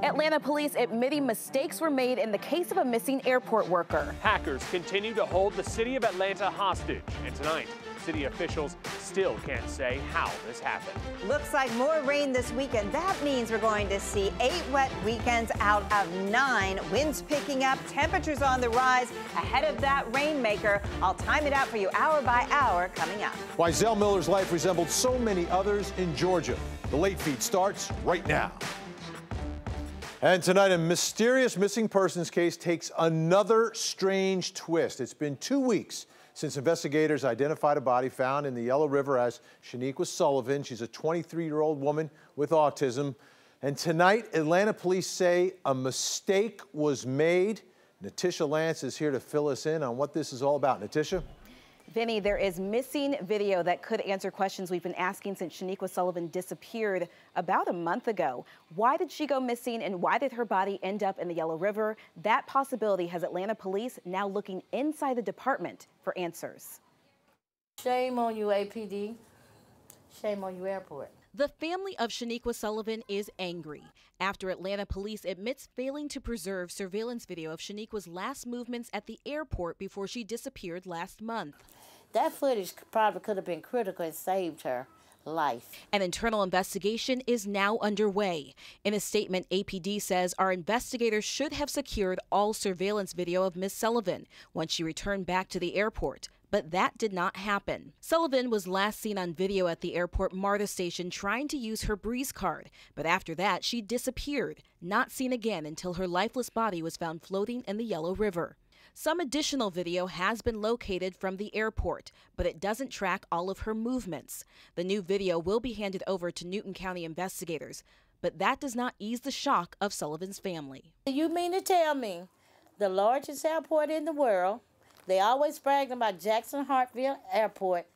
Atlanta police admitting mistakes were made in the case of a missing airport worker. Hackers continue to hold the city of Atlanta hostage, and tonight, city officials still can't say how this happened. Looks like more rain this weekend. That means we're going to see 8 wet weekends out of 9. Winds picking up, temperatures on the rise. Ahead of that rainmaker, I'll time it out for you hour by hour coming up. Why Zell Miller's life resembled so many others in Georgia. The late feed starts right now. And tonight, a mysterious missing persons case takes another strange twist. It's been 2 weeks since investigators identified a body found in the Yellow River as Shaniqua Sullivan. She's a 23-year-old woman with autism. And tonight, Atlanta police say a mistake was made. Natisha Lance is here to fill us in on what this is all about. Natisha? Vinny, there is missing video that could answer questions we've been asking since Shaniqua Sullivan disappeared about a month ago. Why did she go missing and why did her body end up in the Yellow River? That possibility has Atlanta police now looking inside the department for answers. Shame on you, APD. Shame on you, airport. The family of Shaniqua Sullivan is angry after Atlanta police admits failing to preserve surveillance video of Shaniqua's last movements at the airport before she disappeared last month. That footage probably could have been critical and saved her life. An internal investigation is now underway. In a statement, APD says our investigators should have secured all surveillance video of Miss Sullivan once she returned back to the airport. But that did not happen. Sullivan was last seen on video at the airport MARTA station trying to use her Breeze card. But after that, she disappeared, not seen again until her lifeless body was found floating in the Yellow River. Some additional video has been located from the airport, but it doesn't track all of her movements. The new video will be handed over to Newton County investigators, but that does not ease the shock of Sullivan's family. You mean to tell me the largest airport in the world, they always brag about Jackson Hartville Airport,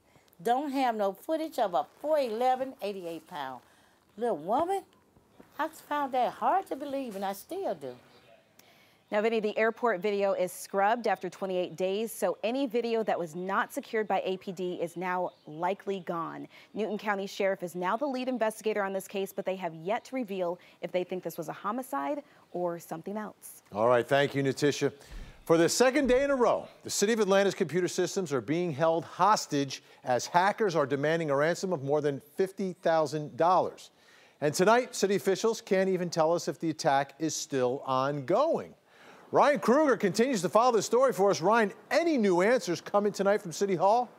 don't have no footage of a 4'11", 88-pound little woman? I found that hard to believe, and I still do. Now, Vinny, the airport video is scrubbed after 28 days, so any video that was not secured by APD is now likely gone. Newton County Sheriff is now the lead investigator on this case, but they have yet to reveal if they think this was a homicide or something else. All right, thank you, Natisha. For the second day in a row, the City of Atlanta's computer systems are being held hostage as hackers are demanding a ransom of more than $50,000. And tonight, city officials can't even tell us if the attack is still ongoing. Ryan Kruger continues to follow this story for us. Ryan, any new answers coming tonight from City Hall?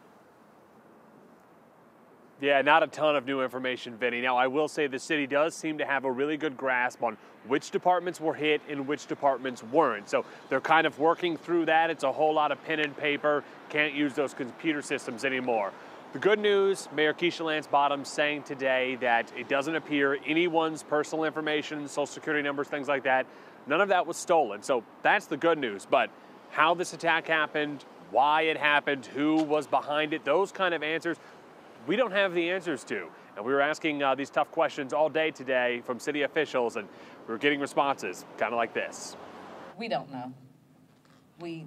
Yeah, not a ton of new information, Vinny. Now, I will say the city does seem to have a really good grasp on which departments were hit and which departments weren't. So they're kind of working through that. It's a whole lot of pen and paper. Can't use those computer systems anymore. The good news, Mayor Keisha Lance Bottoms saying today that it doesn't appear anyone's personal information, social security numbers, things like that, none of that was stolen. So that's the good news. But how this attack happened, why it happened, who was behind it, those kind of answers, we don't have the answers to. And we were asking these tough questions all day today from city officials, and we were getting responses kind of like this. We don't know.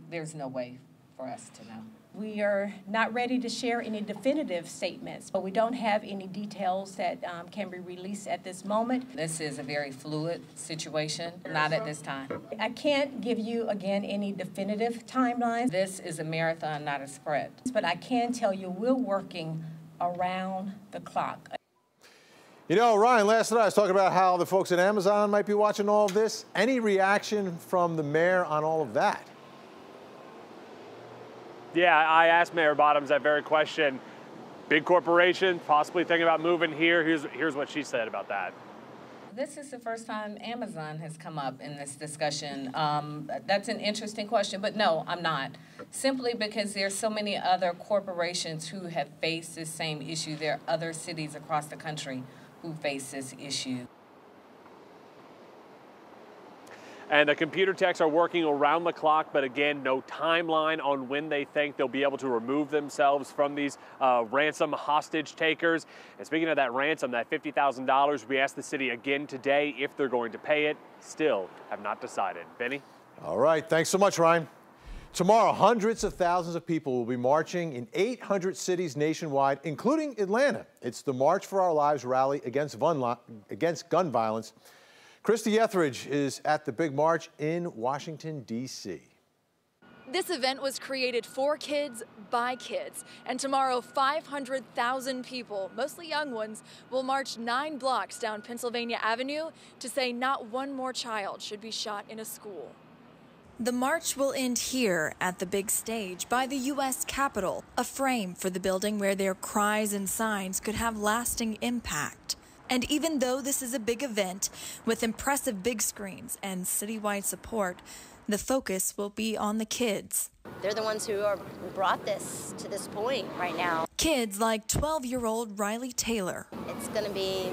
There's no way for us to know. We are not ready to share any definitive statements, but we don't have any details that can be released at this moment. This is a very fluid situation, not at this time. I can't give you, again, any definitive timelines. This is a marathon, not a sprint. But I can tell you we're working around the clock. You know, Ryan, last night I was talking about how the folks at Amazon might be watching all of this. Any reaction from the mayor on all of that? Yeah, I asked Mayor Bottoms that very question. Big corporation, possibly thinking about moving here. Here's what she said about that. This is the first time Amazon has come up in this discussion. That's an interesting question, but no, I'm not. Simply because there's so many other corporations who have faced this same issue. There are other cities across the country who face this issue. And the computer techs are working around the clock, but again, no timeline on when they think they'll be able to remove themselves from these ransom hostage takers. And speaking of that ransom, that $50,000, we asked the city again today if they're going to pay it. Still have not decided. Benny? All right, thanks so much, Ryan. Tomorrow, hundreds of thousands of people will be marching in 800 cities nationwide, including Atlanta. It's the March for Our Lives rally against gun violence. Christy Etheridge is at the big march in Washington, D.C. This event was created for kids by kids, and tomorrow 500,000 people, mostly young ones, will march 9 blocks down Pennsylvania Avenue to say not one more child should be shot in a school. The march will end here at the big stage by the U.S. Capitol, a frame for the building where their cries and signs could have lasting impact. And even though this is a big event with impressive big screens and citywide support, the focus will be on the kids. They're the ones who brought this to this point right now. Kids like 12-year-old Riley Taylor. It's going to be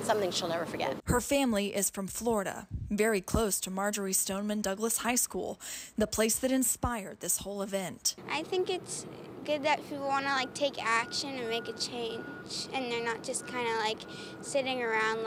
something she'll never forget. Her family is from Florida, very close to Marjorie Stoneman Douglas High School, the place that inspired this whole event. I think it's good that people want to take action and make a change, and they're not just kind of sitting around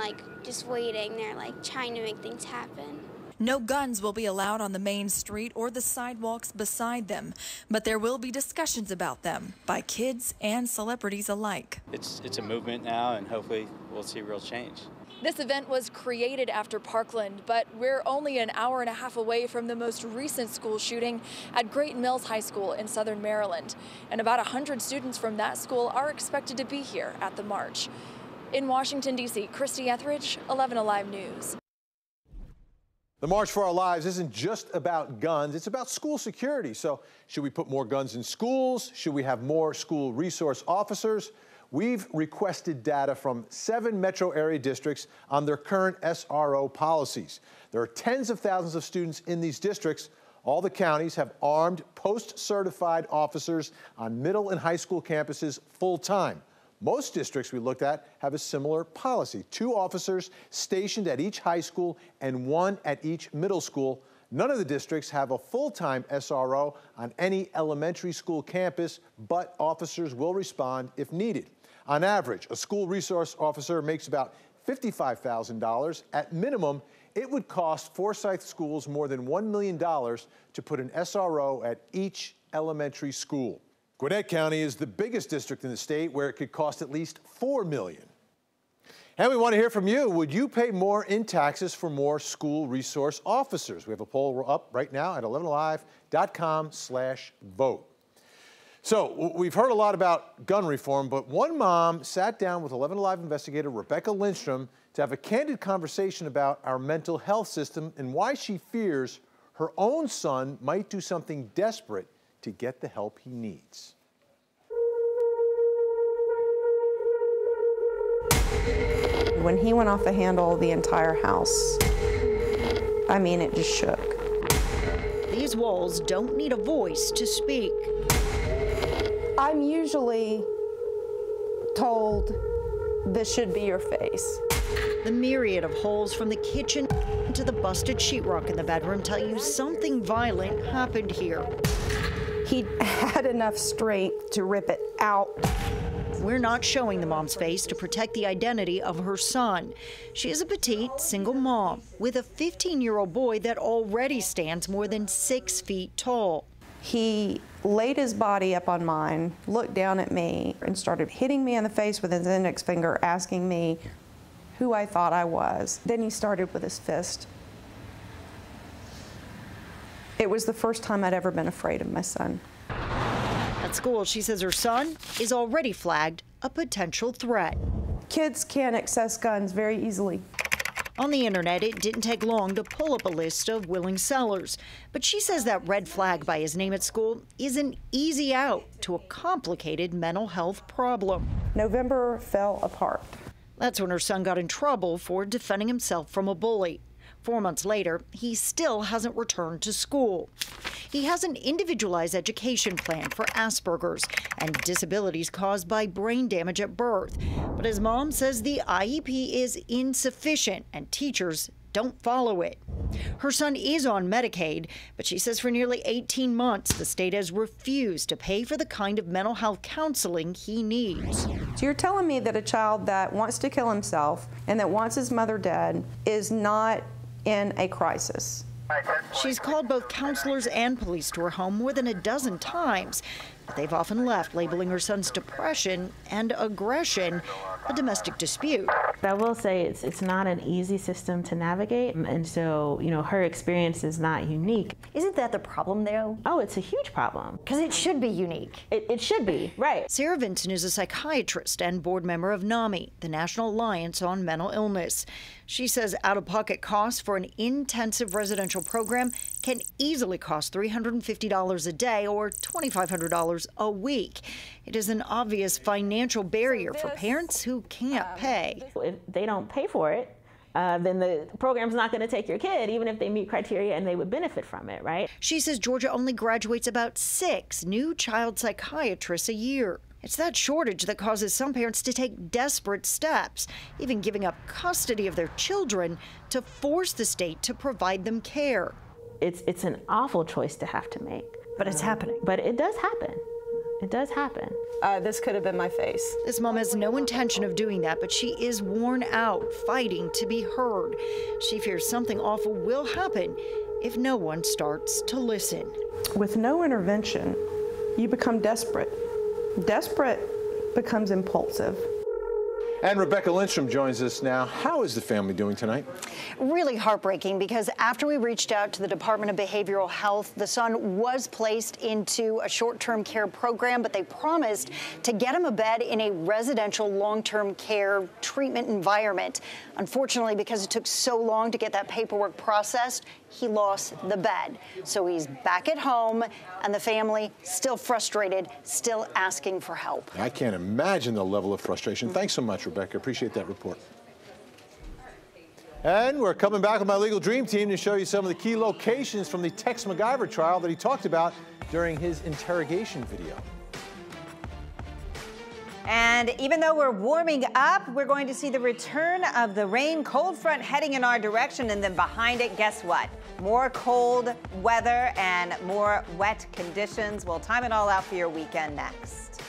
just waiting. They're trying to make things happen. No guns will be allowed on the main street or the sidewalks beside them, but there will be discussions about them by kids and celebrities alike. It's a movement now, and hopefully we'll see real change. This event was created after Parkland, but we're only an hour and a half away from the most recent school shooting at Great Mills High School in southern Maryland. And about 100 students from that school are expected to be here at the march. In Washington, D.C., Christy Etheridge, 11 Alive News. The March for Our Lives isn't just about guns, it's about school security. So should we put more guns in schools? Should we have more school resource officers? We've requested data from 7 metro area districts on their current SRO policies. There are tens of thousands of students in these districts. All the counties have armed post-certified officers on middle and high school campuses full-time. Most districts we looked at have a similar policy. 2 officers stationed at each high school and 1 at each middle school. None of the districts have a full-time SRO on any elementary school campus, but officers will respond if needed. On average, a school resource officer makes about $55,000. At minimum, it would cost Forsyth schools more than $1 million to put an SRO at each elementary school. Gwinnett County is the biggest district in the state, where it could cost at least $4 million. And we want to hear from you. Would you pay more in taxes for more school resource officers? We have a poll up right now at 11alive.com/vote. So we've heard a lot about gun reform, but one mom sat down with 11 Alive investigator Rebecca Lindstrom to have a candid conversation about our mental health system and why she fears her own son might do something desperate to get the help he needs. When he went off the handle, the entire house, I mean, it just shook. These walls don't need a voice to speak. I'm usually told, this should be your face. The myriad of holes from the kitchen to the busted sheetrock in the bedroom tell you something violent happened here. He had enough strength to rip it out. We're not showing the mom's face to protect the identity of her son. She is a petite, single mom with a 15-year-old boy that already stands more than 6 feet tall. He laid his body up on mine, looked down at me, and started hitting me in the face with his index finger, asking me who I thought I was. Then he started with his fist. It was the first time I'd ever been afraid of my son. At school, she says her son is already flagged a potential threat. Kids can access guns very easily. On the internet, it didn't take long to pull up a list of willing sellers. But she says that red flag by his name at school is an easy out to a complicated mental health problem. November fell apart. That's when her son got in trouble for defending himself from a bully. 4 months later, he still hasn't returned to school. He has an individualized education plan for Asperger's and disabilities caused by brain damage at birth. But his mom says the IEP is insufficient and teachers don't follow it. Her son is on Medicaid, but she says for nearly 18 months, the state has refused to pay for the kind of mental health counseling he needs. So you're telling me that a child that wants to kill himself and that wants his mother dead is not in a crisis? She's called both counselors and police to her home more than a dozen times, but they've often left, labeling her son's depression and aggression a domestic dispute. I will say it's not an easy system to navigate, and so, you know, her experience is not unique. Isn't that the problem, though? Oh, it's a huge problem. Because it should be unique. It should be, right. Sarah Vinson is a psychiatrist and board member of NAMI, the National Alliance on Mental Illness. She says out-of-pocket costs for an intensive residential program can easily cost $350 a day or $2,500 a week. It is an obvious financial barrier for parents who can't pay. If they don't pay for it, then the program's not going to take your kid, even if they meet criteria and they would benefit from it, right? She says Georgia only graduates about 6 new child psychiatrists a year. It's that shortage that causes some parents to take desperate steps, even giving up custody of their children to force the state to provide them care. It's an awful choice to have to make. But it's happening. But it does happen. It does happen. This could have been my face. This mom has no intention of doing that, but she is worn out, fighting to be heard. She fears something awful will happen if no one starts to listen. With no intervention, you become desperate. Desperate becomes impulsive. And Rebecca Lindstrom joins us now. How is the family doing tonight? Really heartbreaking, because after we reached out to the Department of Behavioral Health, the son was placed into a short-term care program, but they promised to get him a bed in a residential long-term care treatment environment. Unfortunately, because it took so long to get that paperwork processed, he lost the bed. So he's back at home, and the family still frustrated, still asking for help. I can't imagine the level of frustration. Thanks so much, Rebecca. Appreciate that report. And we're coming back with my legal dream team to show you some of the key locations from the Tex MacGyver trial that he talked about during his interrogation video. And even though we're warming up, we're going to see the return of the rain, cold front heading in our direction, and then behind it, guess what? More cold weather and more wet conditions. We'll time it all out for your weekend next.